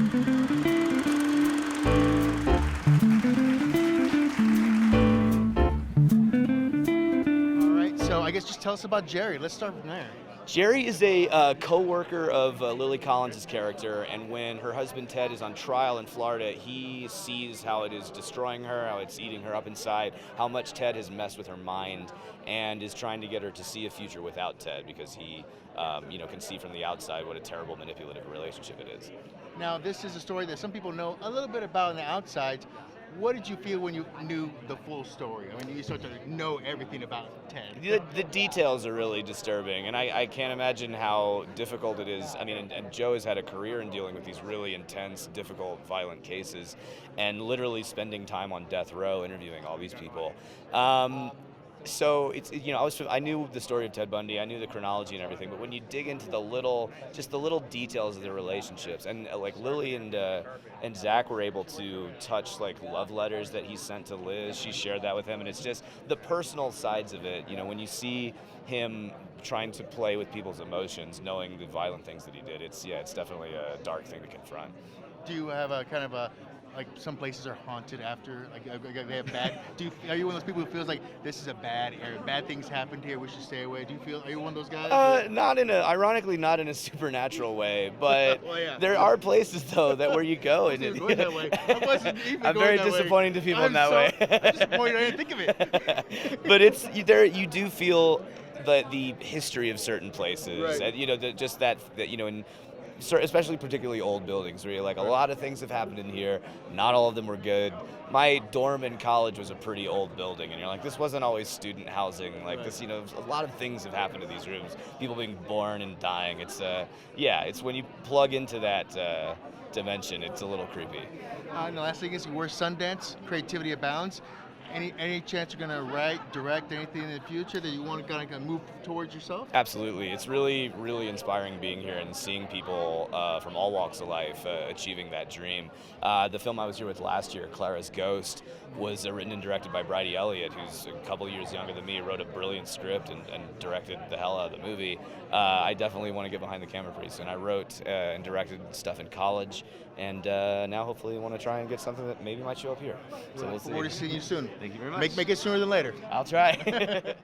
All right, so I guess just tell us about Jerry. Let's start from there. Jerry is a co-worker of Lily Collins' character, and when her husband Ted is on trial in Florida, he sees how it is destroying her, how it's eating her up inside, how much Ted has messed with her mind, and is trying to get her to see a future without Ted because he, can see from the outside what a terrible manipulative relationship it is. Now, this is a story that some people know a little bit about on the outside. What did you feel when you knew the full story? I mean, you start to know everything about Ted. The details are really disturbing, and I can't imagine how difficult it is. I mean, and Joe has had a career in dealing with these really intense, difficult, violent cases, and literally spending time on death row interviewing all these people. So I knew the story of Ted Bundy, I knew the chronology and everything, but when you dig into the little details of the relationships, and like Lily and Zach were able to touch like love letters that he sent to Liz, she shared that with him, and it's just the personal sides of it. When you see him trying to play with people's emotions, knowing the violent things that he did, it's definitely a dark thing to confront. Do you have a kind of a like some places are haunted after they have bad? Are you one of those people who feels like this is a bad area, bad things happened here, we should stay away? Are you one of those guys? Ironically, not in a supernatural way, but Well, yeah. there are places though where you go I and wasn't going that way. I wasn't even I'm going very that way. disappointing to people in that I'm disappointed I didn't think of it. But it's there. You do feel the history of certain places, Right. and just that in especially particularly old buildings where you're like, a lot of things have happened in here, not all of them were good. My dorm in college was a pretty old building, and you're like, this wasn't always student housing. Like this, a lot of things have happened to these rooms, people being born and dying. It's when you plug into that dimension, it's a little creepy. And the last thing is, we're Sundance, creativity abounds. Any chance you're gonna write, direct anything in the future that you want to kind of move towards yourself? Absolutely. It's really, really inspiring being here and seeing people from all walks of life achieving that dream. The film I was here with last year, Clara's Ghost, was written and directed by Bridie Elliott, who's a couple years younger than me, wrote a brilliant script and directed the hell out of the movie. I definitely want to get behind the camera pretty soon. I wrote and directed stuff in college, and now hopefully want to try and get something that maybe might show up here. So we'll see. Look forward to seeing you soon. Thank you very much. Make it sooner than later. I'll try.